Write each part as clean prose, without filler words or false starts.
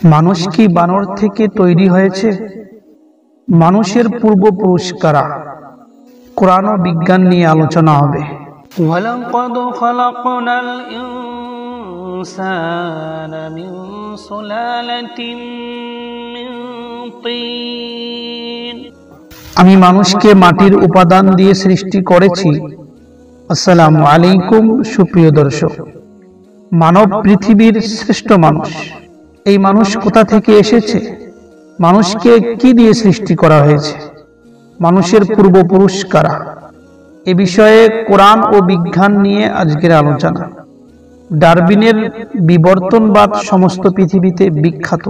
মানুষ কি বানর থেকে তৈরি হয়েছে? মানুষের পূর্বপুরুষ কারা? কোরআন ও বিজ্ঞান নিয়ে আলোচনা হবে। ওয়ালাকাদ খালাকনাল ইনসানা মিন সুলালাতিন মিন তিন। আমি মানুষকে মাটির উপাদান দিয়ে সৃষ্টি করেছি। আসসালামু আলাইকুম সুপ্রিয় দর্শক। মানব পৃথিবীর শ্রেষ্ঠ মানুষ। এই মানুষ কোথা থেকে এসেছে? মানুষকে কি দিয়ে সৃষ্টি করা হয়েছে? মানুষের পূর্বপুরুষ কারা? এ বিষয়ে কোরআন ও বিজ্ঞান নিয়ে আজকের আলোচনা। ডারউইনের বিবর্তনবাদ সমস্ত পৃথিবীতে বিখ্যাত।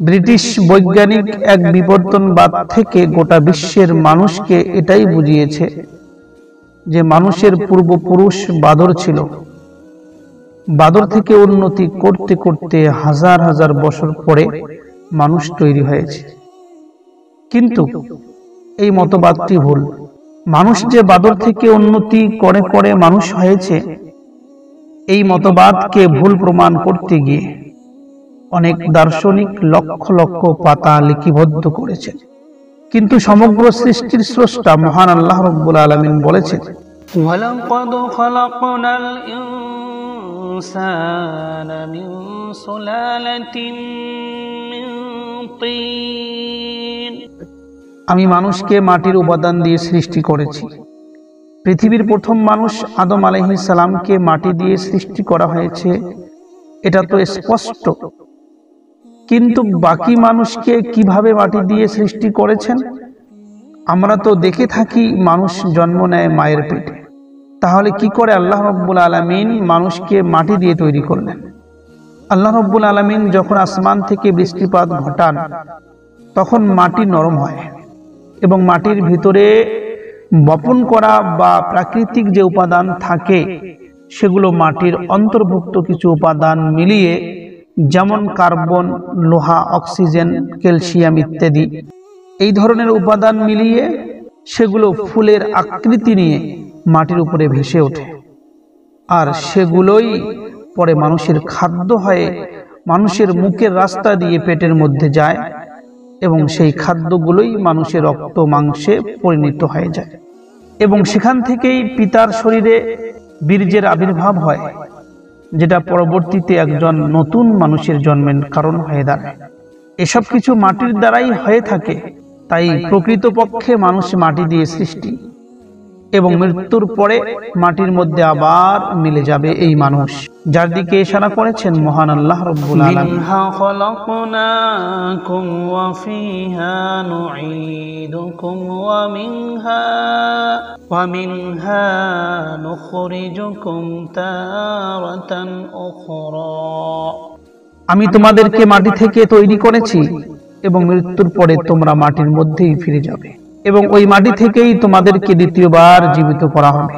ব্রিটিশ বৈজ্ঞানিক এক বিবর্তনবাদ থেকে গোটা বিশ্বের মানুষকে এটাই বুঝিয়েছে যে মানুষের পূর্বপুরুষ বাদর ছিল। বাদর থেকে উন্নতি করতে করতে হাজার হাজার বছর পরে মানুষ তৈরি হয়েছে। কিন্তু এই মতবাদটি ভুল। মানুষ যে বাদর থেকে উন্নতি করে করে মানুষ হয়েছে, এই মতবাদকে ভুল প্রমাণ করতে গিয়ে অনেক দার্শনিক লক্ষ লক্ষ পাতা লিপিবদ্ধ করেছেন। কিন্তু সমগ্র সৃষ্টির স্রষ্টা মহান আল্লাহ রাব্বুল আলামিন বলেছেন, ওয়ালাকাদ খালাকনাল ইনসানা মিন সুলালাতিন মিন তিন। আমি মানুষকে মাটির উপাদান দিয়ে সৃষ্টি করেছি। পৃথিবীর প্রথম মানুষ আদম আলাইহিস সালামকে মাটি দিয়ে সৃষ্টি করা হয়েছে, এটা তো স্পষ্ট। কিন্তু বাকি মানুষকে কিভাবে মাটি দিয়ে সৃষ্টি করেছেন? আমরা তো দেখে থাকি মানুষ জন্ম নেয় মায়ের পেটে। তাহলে কি করে আল্লাহ রাব্বুল আলামিন মানুষকে মাটি দিয়ে তৈরি করলেন? আল্লাহ রাব্বুল আলামিন যখন আসমান থেকে বৃষ্টিপাত ঘটান, তখন মাটি নরম হয় এবং মাটির ভিতরে বপন করা বা প্রাকৃতিক যে উপাদান থাকে সেগুলো মাটির অন্তর্ভুক্ত কিছু উপাদান মিলিয়ে, যেমন কার্বন, লোহা, অক্সিজেন, ক্যালসিয়াম ইত্যাদি, এই ধরনের উপাদান মিলিয়ে সেগুলো ফুলের আকৃতি নিয়ে মাটির উপরে ভেসে ওঠে। আর সেগুলোই পরে মানুষের খাদ্য হয়ে মানুষের মুখের রাস্তা দিয়ে পেটের মধ্যে যায় এবং সেই খাদ্যগুলোই মানুষের রক্ত মাংসে পরিণত হয়ে যায় এবং সেখান থেকেই পিতার শরীরে বীর্যের আবির্ভাব হয়, যেটা পরবর্তীতে একজন নতুন মানুষের জন্মের কারণ হয়ে দাঁড়ায়। এসব কিছু মাটির দ্বারাই হয়ে থাকে। তাই প্রকৃতপক্ষে মানুষ মাটি দিয়ে সৃষ্টি এবং মৃত্যুর পরে মাটির মধ্যে আবার মিলে যাবে এই মানুষ, যার দিকে ইশারা করেছেন মহান আল্লাহ রাব্বুল আলামিন। মিনহা খালাকনাকুম ওয়া ফিহা নুঈদুকুম ওয়া মিনহা নুখরিজুকুম তারাতান উখরা। আমি তোমাদেরকে মাটি থেকে তৈরি করেছি এবং মৃত্যুর পরে তোমরা মাটির মধ্যেই ফিরে যাবে এবং ওই মাটি থেকেই তোমাদেরকে দ্বিতীয়বার জীবিত করা হবে।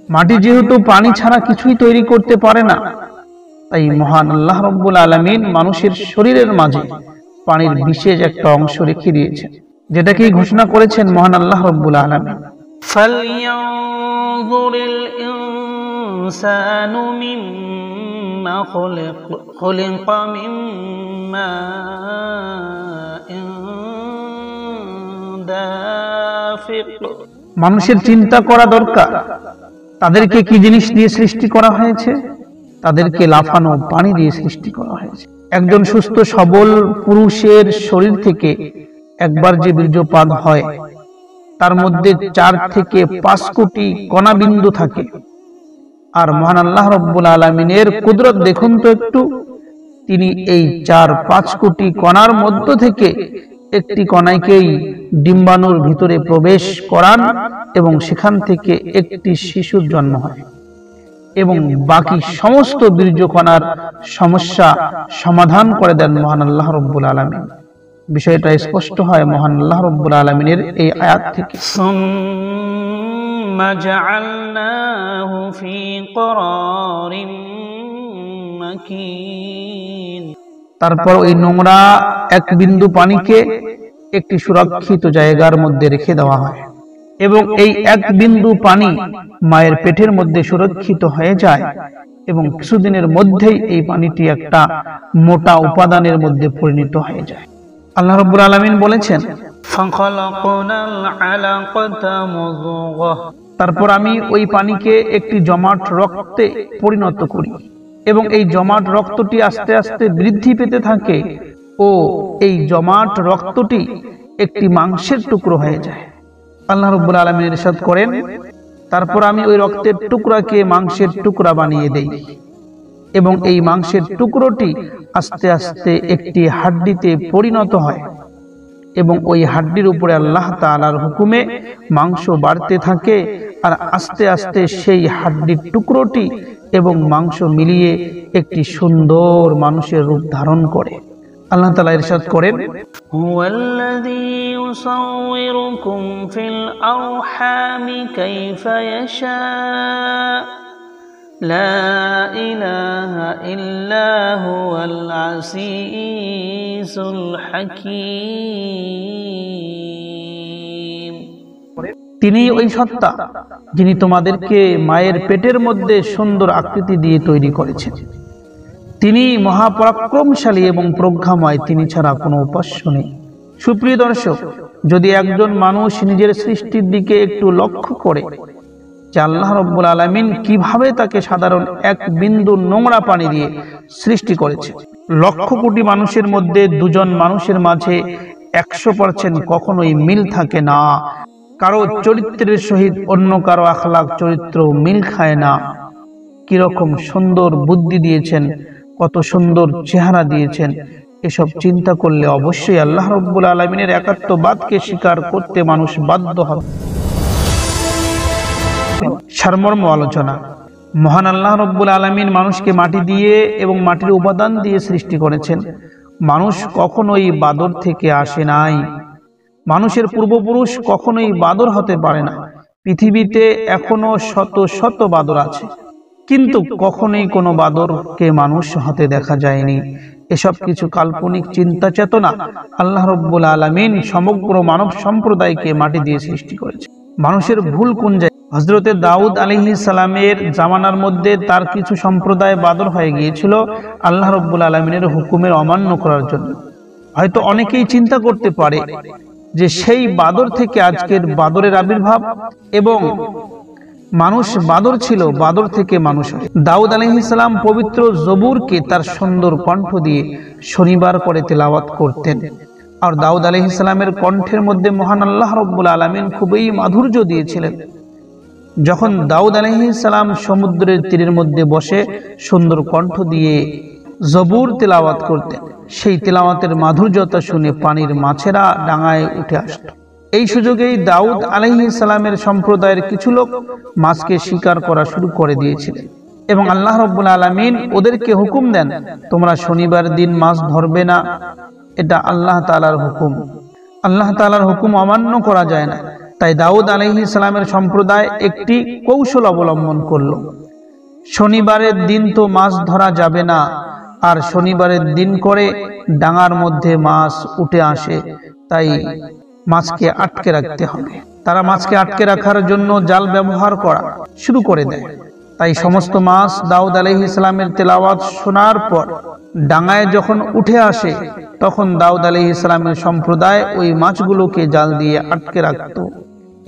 মাটি যেহেতু পানি ছাড়া কিছুই তৈরি করতে পারে না, তাই মহান আল্লাহ রাব্বুল আলামিন মানুষের শরীরের মাঝে পানির বিশেষ একটা অংশ রেখে দিয়েছেন, যেটাকেই ঘোষণা করেছেন মহান আল্লাহ রাব্বুল আলামিন। ফালইয়ানজুরিল ইনসানু মিম্মা খুলিকা মিম্মা মানুষের চিন্তা করা দরকার, তাদেরকে কি জিনিস দিয়ে সৃষ্টি করা হয়েছে? তাদেরকে লাফানো পানি দিয়ে সৃষ্টি করা হয়েছে। একজন সুস্থ সবল পুরুষের শরীর থেকে একবার যে বীর্যপাত হয়, তার মধ্যে 4 থেকে 5 কোটি কণা বিন্দু থাকে। আর মহান আল্লাহ রাব্বুল আলামিনের কুদরত দেখুন তো একটু। তিনি এই 4-5 কোটি কণার মধ্য থেকে একটি কণাকেই ডিম্বাণুর ভিতরে প্রবেশ করান এবং সেখান থেকে একটি শিশুর জন্ম হয় এবং বাকি সমস্ত বীর্য কণার সমস্যা সমাধান করে দেন মহান আল্লাহ রাব্বুল আলামিন। বিষয়টা স্পষ্ট হয় মহান আল্লাহ রাব্বুল আলামিনের এই আয়াত থেকে। সুম্মা জাআলনাহু ফি করারিন মাকিন। তারপর ওই নোংরা এক বিন্দু পানিকে একটি সুরক্ষিত জায়গার মধ্যে রেখে দেওয়া হয় এবং এই এক বিন্দু পানি মায়ের পেটের মধ্যে সুরক্ষিত হয়ে যায় এবং কিছুদিনের মধ্যেই এই পানিটি একটা মোটা উপাদানের মধ্যে পরিণত হয়ে যায়। আল্লাহ রাব্বুল আলামিন বলেছেন, فخلقنا العلقة مضغة তারপর আমি ওই পানিকে একটি জমাট রক্তে পরিণত করি এবং এই জমাট রক্তটি আস্তে আস্তে বৃদ্ধি পেতে থাকে ও এই জমাট রক্তটি একটি মাংসের টুকরো হয়ে যায়। আল্লাহ রাব্বুল আলামিন ইরশাদ করেন, তারপর আমি ওই রক্তের টুকরাকে মাংসের টুকরা বানিয়ে দেই এবং এই মাংসের টুকরোটি আস্তে আস্তে একটি হাড্ডিতে পরিণত হয় এবং ওই হাড্ডির উপরে আল্লাহ তাআলার হুকুমে মাংস বাড়তে থাকে আর আস্তে আস্তে সেই হাড্ডির টুকরোটি এবং মাংস মিলিয়ে একটি সুন্দর মানুষের রূপ ধারণ করে। আল্লাহ তাআলা ইরশাদ করেন, হুয়াল্লাযী ইউসাউইরুকুম ফিল আরহামি কাইফা ইয়াশা লা ইলাহা ইল্লা হুয়াল আসীসুল হাকীম। তিনি ওই সত্তা যিনি তোমাদেরকে মায়ের পেটের মধ্যে সুন্দর আকৃতি দিয়ে তৈরি করেছেন। তিনি মহাপরাক্রমশালী এবং প্রজ্ঞাময়, তিনি ছাড়া কোনো উপাস্য নেই। সুপ্রিয় দর্শক, যদি একজন মানুষ নিজের সৃষ্টির দিকে একটু লক্ষ্য করে যে আল্লাহ রাব্বুল আলামিন কিভাবে তাকে সাধারণ এক বিন্দু নোংরা পানি দিয়ে সৃষ্টি করেছে, লক্ষ কোটি মানুষের মধ্যে দুজন মানুষের মাঝে 100% কখনোই মিল থাকে না, কারো চরিত্রের সহিত অন্য কারো আখলাক চরিত্র মিল খায় না, কিরকম সুন্দর বুদ্ধি দিয়েছেন, কত সুন্দর চেহারা দিয়েছেন, এসব চিন্তা করলে অবশ্যই আল্লাহ রাব্বুল আলামিনের একাত্মবাদকে স্বীকার করতে মানুষ বাধ্য হবে। সারমর্ম আলোচনা। মহান আল্লাহ রাব্বুল আলামিন মানুষকে মাটি দিয়ে এবং মাটির উপাদান দিয়ে সৃষ্টি করেছেন। মানুষ কখনোই বাদর থেকে আসে নাই। মানুষের পূর্বপুরুষ কখনোই বাদর হতে পারে না। পৃথিবীতে এখনো শত শত বাদর আছে, কিন্তু কখনোই কোনো বাদরকে মানুষ হতে দেখা যায়নি। এসব কিছু কাল্পনিক চিন্তা চেতনা। আল্লাহ রাব্বুল আলামিন সমগ্র মানব সম্প্রদায়কে মাটি দিয়ে সৃষ্টি করেছে। মানুষের ভুল কোন জায়গায়? হযরতে দাউদ আলাইহিস সালামের জামানার মধ্যে তার কিছু সম্প্রদায় বাদর হয়ে গিয়েছিল আল্লাহ রাব্বুল আলামিনের হুকুমের অমান্য করার জন্য। হয়তো অনেকেই চিন্তা করতে পারে যে সেই বাদর থেকে আজকের বাদরের আবির্ভাব এবং মানুষ বাদর ছিল, বাদর থেকে মানুষ হয়। দাউদ আলাইহিস সালাম পবিত্র জবুরকে তার সুন্দর কণ্ঠ দিয়ে শনিবার করে তেলাওয়াত করতেন। আর দাউদ আলাইহিস সালামের কণ্ঠের মধ্যে মহান আল্লাহ রাব্বুল আলামিন খুবই মাধুর্য দিয়েছিলেন। যখন দাউদ আলাইহিস সালাম সমুদ্রের তীরের মধ্যে বসে সুন্দর কণ্ঠ দিয়ে জবুর তেলাওয়াত করতেন, সেই তেলাওয়াতের মাধুর্যতা শুনে পানির মাছেরা ডাঙায় উঠে আসত। এই সুযোগেই দাউদ আলাইহিস সালামের সম্প্রদায়ের কিছু লোক মাছকে শিকার করা শুরু করে দিয়েছিলেন এবং আল্লাহ রাব্বুল আলামিন ওদেরকে হুকুম দেন, তোমরা শনিবার দিন মাছ ধরবে না। এটা আল্লাহ তাআলার হুকুম। আল্লাহ তাআলার হুকুম অমান্য করা যায় না। তাই দাউদ আলাইহিস সালামের সম্প্রদায় একটি কৌশল অবলম্বন করলো। শনিবারের দিন তো মাছ ধরা যাবে না, আর শনিবারের দিন করে ডাঙার মধ্যে মাছ উঠে আসে, তাই মাছকে আটকে রাখতে হবে। তারা মাছকে আটকে রাখার জন্য জাল ব্যবহার করা শুরু করে দেয়। তাই সমস্ত মাছ দাউদ আলাইহিস সালামের তেলাওয়াত শোনার পর ডাঙায় যখন উঠে আসে, তখন দাউদ আলাইহিস সালামের সম্প্রদায় ওই মাছগুলোকে জাল দিয়ে আটকে রাখত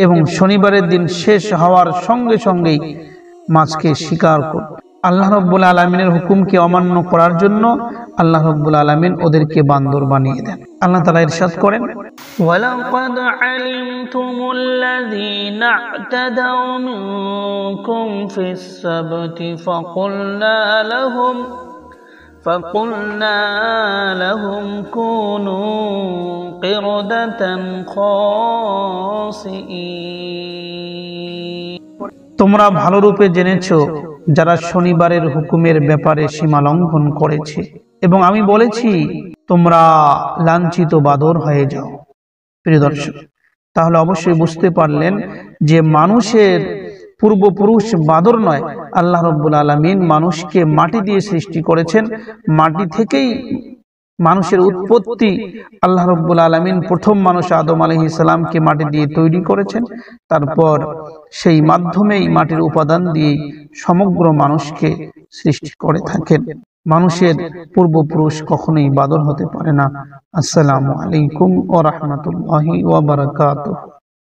এবং শনিবারের দিন শেষ হওয়ার সঙ্গে সঙ্গেই মাছকে শিকার করত। আল্লাহ রাব্বুল আলামিনের হুকুমকে অমান্য করার জন্য আল্লাহ রাব্বুল আলামিন ওদেরকে বান্দর বানিয়ে দেন। আল্লাহ তাআলা ইরশাদ করেন, ওয়ালাকাদ আলিমতুমুল্লাযীনা আ'তাদাউ মিনকুম ফিস সাবতি ফাকুলনা লাহুম কুনু কিরদাতান খাসিঈন। তোমরা ভালো রূপে জেনেছো যারা শনিবারের হুকুমের ব্যাপারে সীমা লঙ্ঘন করেছে, এবং আমি বলেছি তোমরা লাঞ্ছিত বাদর হয়ে যাও। প্রিয় দর্শক, তাহলে অবশ্যই বুঝতে পারলেন যে মানুষের পূর্বপুরুষ বাদর নয়, আল্লাহ রাব্বুল আলামিন মানুষকে মাটি দিয়ে সৃষ্টি করেছেন। মাটি থেকেই মানুষের উৎপত্তি। আল্লাহ রাব্বুল আলামিন প্রথম মানুষ আদম আলাইহিস সালামকে মাটি দিয়ে তৈরি করেছেন, তারপর সেই মাধ্যমেই মাটির উপাদান দিয়ে সমগ্র মানুষকে সৃষ্টি করে থাকেন। মানুষের পূর্বপুরুষ কখনোই বাদর হতে পারে না। আসসালামু আলাইকুম ওয়া রাহমাতুল্লাহি ওয়া বারাকাতুহু।